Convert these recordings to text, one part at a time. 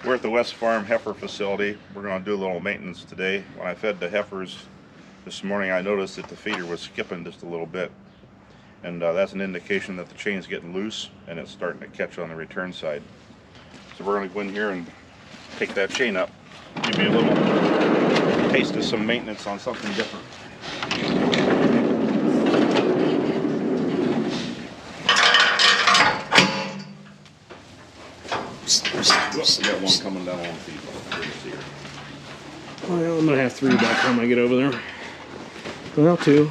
We're at the West Farm heifer facility. We're going to do a little maintenance today. When I fed the heifers this morning, I noticed that the feeder was skipping just a little bit. And that's an indication that the chain's getting loose and it's starting to catch on the return side. So we're going to go in here and take that chain up. Give you a little taste of some maintenance on something different. Whoops, we got one coming down on feet. Well, I'm gonna have 3 by the time I get over there. Well, 2.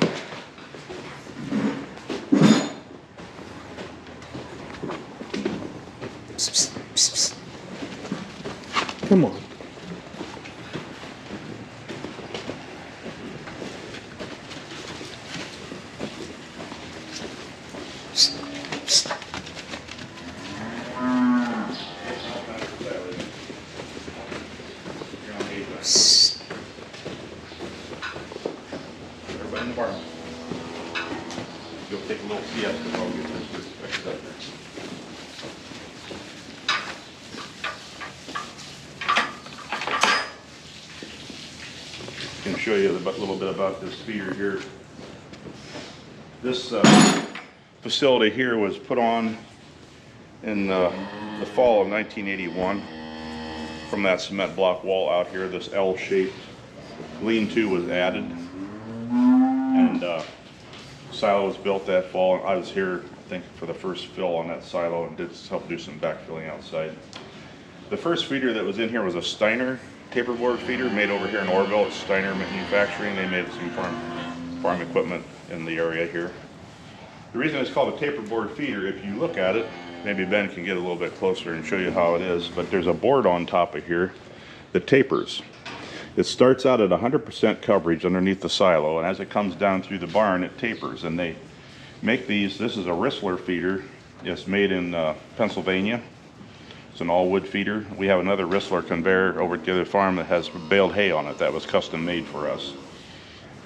Come on. Everybody in the barn. Go take a little siesta while we get this fixed up there. Can show you a little bit about this feeder here. This facility here was put on in the fall of 1981 from that cement block wall out here. This L-shaped lean-to was added, and silo was built that fall. I was here, I think, for the first fill on that silo and did help do some backfilling outside. The first feeder that was in here was a Steiner taperboard feeder made over here in Orville. It's Steiner Manufacturing. They made some farm equipment in the area here. The reason it's called a taperboard feeder, if you look at it, maybe Ben can get a little bit closer and show you how it is, but there's a board on top of here that tapers. It starts out at 100% coverage underneath the silo, and as it comes down through the barn, it tapers. And they make these, this is a Rissler feeder. It's made in Pennsylvania. It's an all-wood feeder. We have another Rissler conveyor over at the other farm that has baled hay on it that was custom made for us.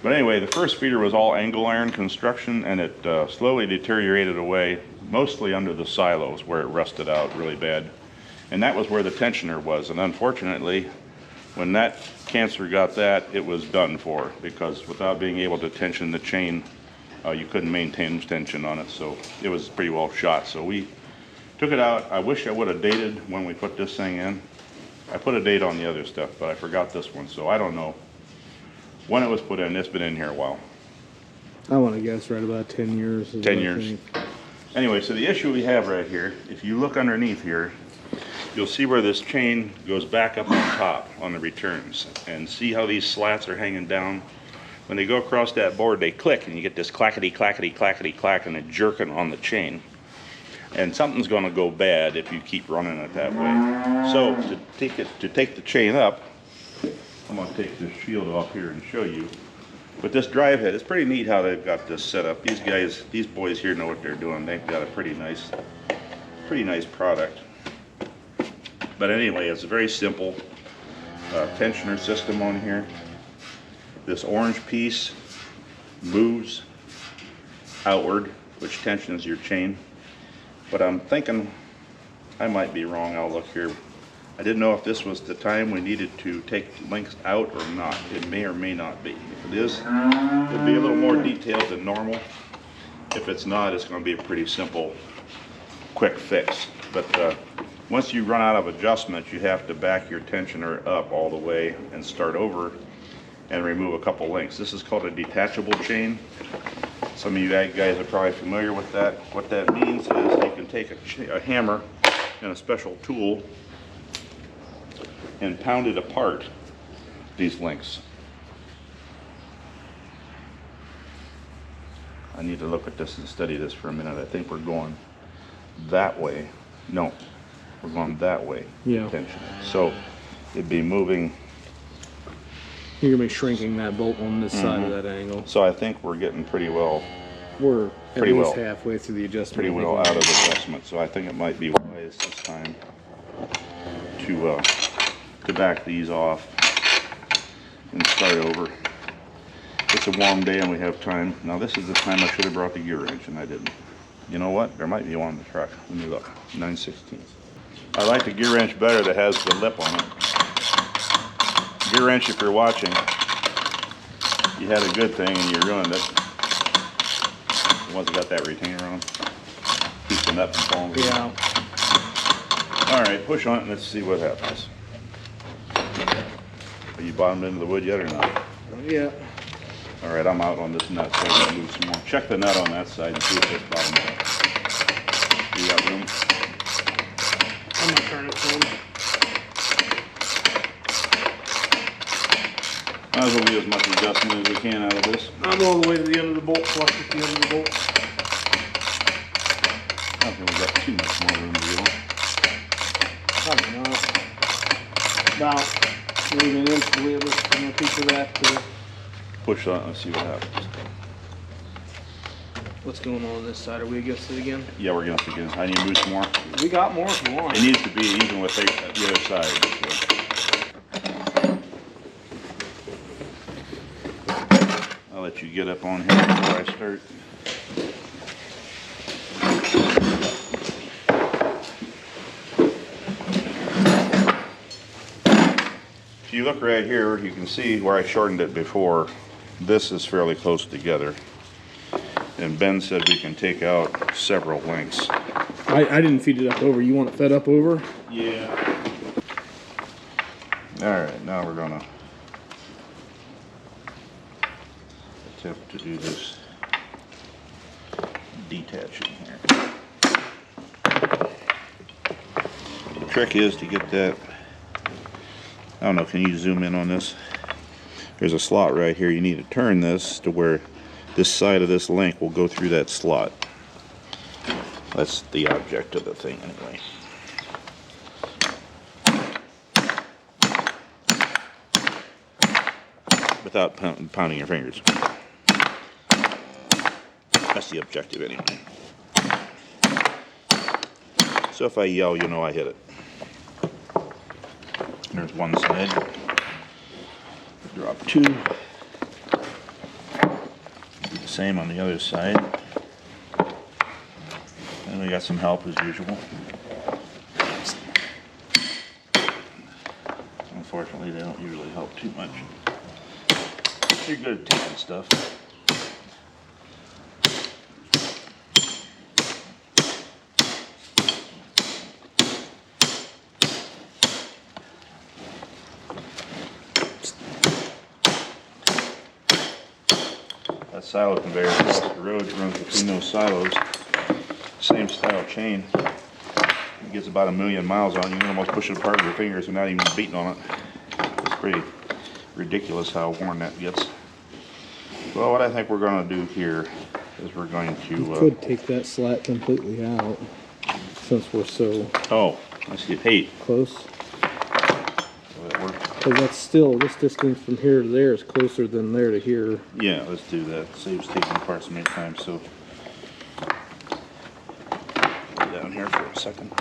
But anyway, the first feeder was all angle iron construction, and it slowly deteriorated away, mostly under the silos where it rusted out really bad. And that was where the tensioner was. And unfortunately, when that cancer got that, it was done for, because without being able to tension the chain, you couldn't maintain tension on it. So it was pretty well shot. So we took it out. I wish I would have dated when we put this thing in. I put a date on the other stuff, but I forgot this one, so I don't know when it was put in. It's been in here a while. I want to guess right about 10 years. 10 years. Anyway, so the issue we have right here, if you look underneath here, you'll see where this chain goes back up on top on the returns. And see how these slats are hanging down? When they go across that board, they click, and you get this clackety, clackety, clackety, clack, and it jerking on the chain. And something's going to go bad if you keep running it that way. So to take the chain up, I'm going to take this shield off here and show you. With this drive head, it's pretty neat how they've got this set up. These boys here know what they're doing. They've got a pretty nice product. But anyway, it's a very simple tensioner system on here. This orange piece moves outward, which tensions your chain. But I'm thinking, I might be wrong, I'll look here. I didn't know if this was the time we needed to take links out or not. It may or may not be. If it is, it'll be a little more detailed than normal. If it's not, it's going to be a pretty simple, quick fix. But once you run out of adjustment, you have to back your tensioner up all the way and start over and remove a couple links. This is called a detachable chain. Some of you guys are probably familiar with that. What that means is you can take a hammer and a special tool and pound it apart, these links. I need to look at this and study this for a minute. I think we're going that way. No, we're going that way. Yeah. So it'd be moving. You're going to be shrinking that bolt on this side of that angle. So I think we're getting pretty well. We're at least halfway through the adjustment. Pretty well out of adjustment. So I think it might be wise this time to back these off and start over. It's a warm day and we have time. Now this is the time I should have brought the gear wrench and I didn't. You know what? There might be one in the truck. Let me look. 9/16. I like the gear wrench better that has the lip on it. Gear wrench, if you're watching, you had a good thing and you ruined it. The ones that got that retainer on them. Keep the nut from falling. Yeah. Alright, push on it and let's see what happens. Are you bottomed into the wood yet or not? Yeah. Alright, I'm out on this nut, so I'm going to move some more. Check the nut on that side and see if it's bottomed out. You got room? I'm gonna turn it some. Might as well do as much adjustment as we can out of this. I'm all the way to the end of the bolt, flush with the end of the bolt. I don't think we got too much more room to go. Probably not. About maybe an inch away from a piece of that to Push on it and see what happens. what's going on this side. Are we against it again? Yeah, we're going to begin. I need to move some more. We got more if you want. It needs to be even with the other side. So. I'll let you get up on here before I start. If you look right here, you can see where I shortened it before. This is fairly close together. And Ben said we can take out several lengths. I didn't feed it up over. You want it fed up over? Yeah. Alright, now we're gonna attempt to do this detaching here. The trick is to get that, I don't know, can you zoom in on this? There's a slot right here. You need to turn this to where this side of this link will go through that slot. That's the object of the thing anyway. Without pounding your fingers. That's the objective anyway. So if I yell, you know I hit it. There's one side. Drop two. Same on the other side. And we got some help as usual. Unfortunately, they don't usually help too much. You're good at taking stuff. That silo conveyor across the road runs between those silos. Same style chain. It gets about 1,000,000 miles on it. You can almost push it apart with your fingers without even beating on it. It's pretty ridiculous how worn that gets. Well, what I think we're going to do here is we're going to... You could take that slat completely out since we're so Oh, I see it. Hey. close. Will that work? Because that's still, this distance from here to there is closer than there to here. Yeah, let's do that. Saves taking apart so many times. So, go down here for a second.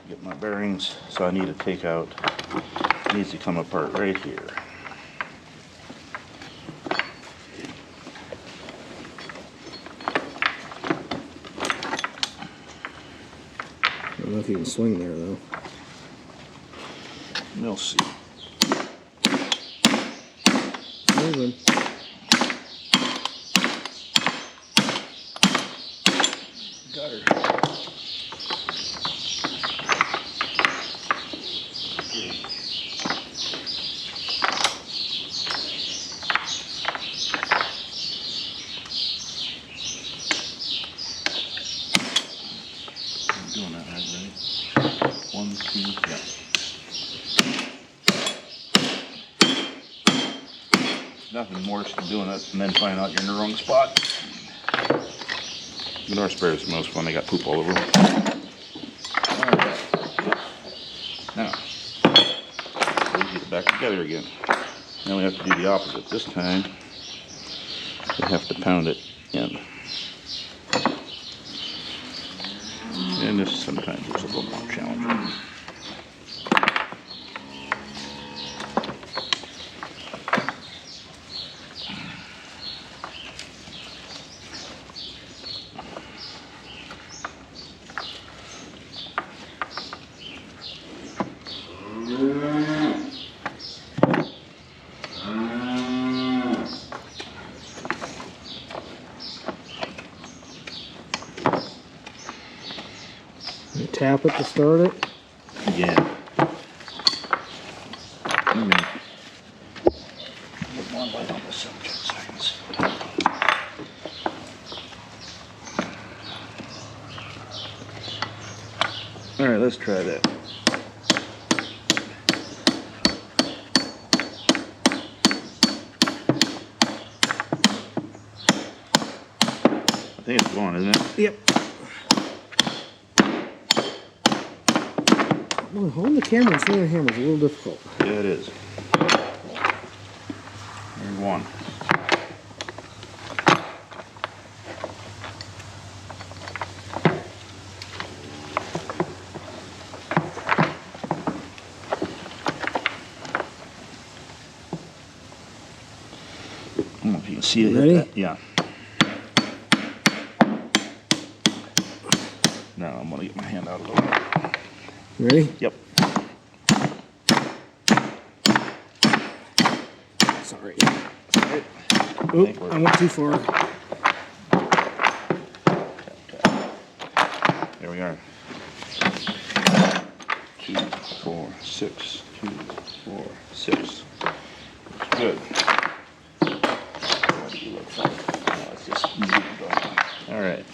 Get my bearings. So I need to take out. It needs to come apart right here. I don't know if you can swing there though. We'll see. Moving. Got her. I'm doing that right, right? 1, 2, yeah. Nothing worse than doing it and then finding out you're in the wrong spot. Manure sprayer is the most fun. They got poop all over them. Alright. Now, we get it back together again. Now we have to do the opposite. This time, we have to pound it in. And this sometimes is a little more challenging. tap it to start it? Yeah. All right, let's try that. I think it's going, isn't it? Yep. Well, holding the camera in front of the hammer is a little difficult. Yeah, it is. There's one. I don't know if you can see it. Ready? Yeah. Now I'm gonna get my hand out a little bit. Ready? Yep. Sorry. Oop, I went too far. There we are. 2, 4, 6. 2, 4, 6. Good. All right.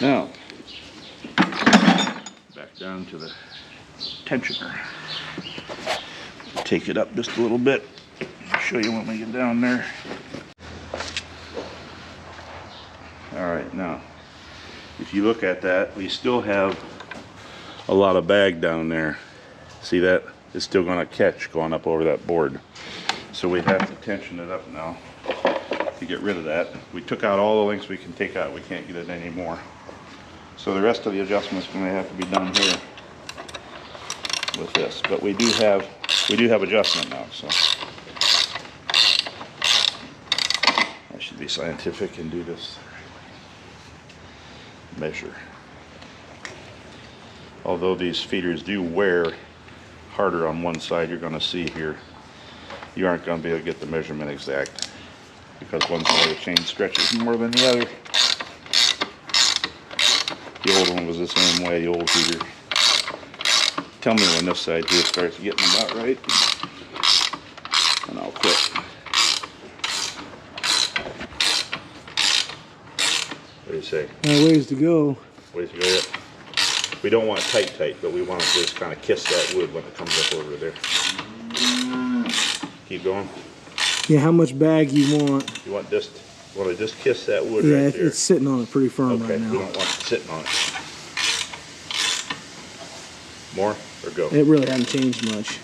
Now, back down to the tensioner. Take it up just a little bit. I'll show you when we get down there. All right, now, if you look at that, we still have a lot of bag down there. See that? It's still going to catch going up over that board. So we have to tension it up now to get rid of that. We took out all the links we can take out. We can't get it anymore. So the rest of the adjustment's going to have to be done here with this. But we do have adjustment now. So I should be scientific and do this. Measure. Although these feeders do wear harder on one side, you're going to see here, you aren't going to be able to get the measurement exact because one side of the chain stretches more than the other. The old one was the same way, the old feeder. Tell me when this side here starts getting about right, and I'll quit. What do you say? Ways to go. Ways to go yet? We don't want it tight, but we want it to just kind of kiss that wood when it comes up over there. Keep going. Yeah, how much bag you want? You want to just kiss that wood Yeah, right there. it's sitting on it pretty firm Okay, right now. we don't want it sitting on it. More or go? It really hasn't changed much.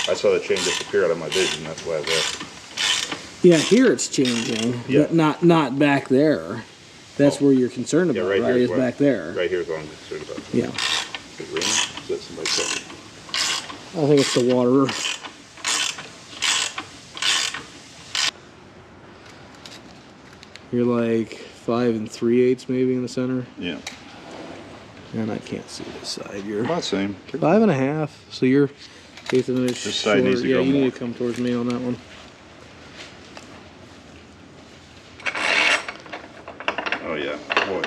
I saw the chain disappear out of my vision. That's why I was asking. Yeah, here it's changing, Yeah. but not back there. That's where you're concerned about, right? here Is back there. Right here is what I'm concerned about. Yeah. Is it raining? Is that somebody talking? I think it's the water. You're like 5 3/8 maybe in the center. Yeah. And I can't see this side. You're About the same. 5 1/2. So you're 1/8 of an inch This side needs to yeah, go you more. need to come towards me on that one. Oh yeah. Boy.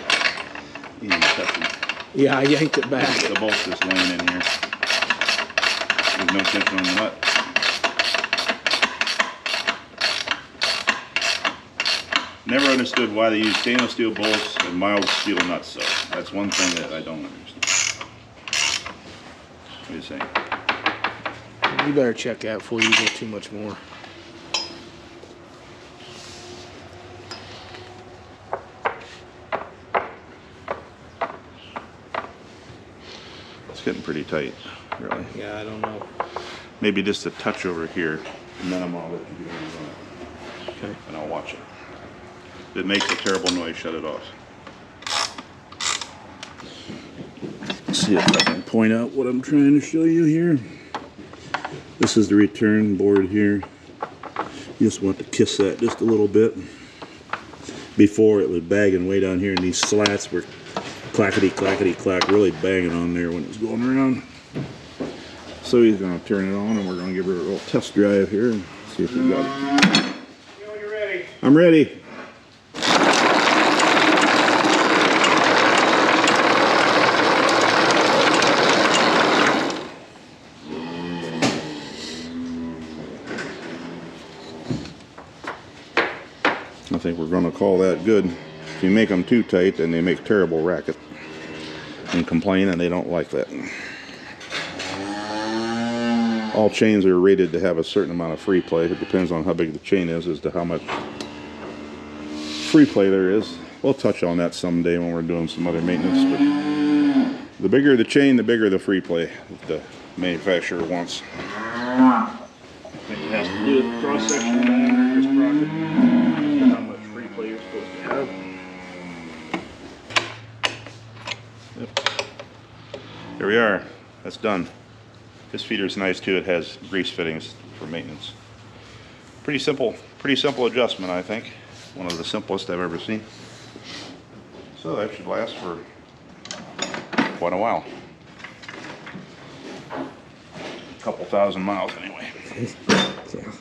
Easy touching. Yeah, I yanked it back. The bolt's just laying in here. There's no tension on the nut. Never understood why they use stainless steel bolts and mild steel nuts, so that's one thing that I don't understand. What do you say? You better check that before you go too much more. It's getting pretty tight, really. Yeah, I don't know. Maybe just a touch over here, and then I'm all let you do it. Okay. And I'll watch it. If it makes a terrible noise, shut it off. See if I can point out what I'm trying to show you here. This is the return board here. You just want to kiss that just a little bit. Before it was bagging way down here, and these slats were clackety clackety clack, really banging on there when it was going around. So he's going to turn it on, and we're going to give her a little test drive here and see if we got it. You know, you're ready. I'm ready. think we're going to call that good. If you make them too tight, then they make terrible racket and complain, and they don't like that. All chains are rated to have a certain amount of free play. It depends on how big the chain is as to how much free play there is. We'll touch on that someday when we're doing some other maintenance. But the bigger the chain, the bigger the free play that the manufacturer wants. I think it has to do with the cross-section diameter of this sprocket, how much free play you're supposed to have. Yep. Here we are. That's done. This feeder's nice too. It has grease fittings for maintenance. Pretty simple adjustment, I think. One of the simplest I've ever seen. So that should last for quite a while. A couple thousand miles anyway. Yeah.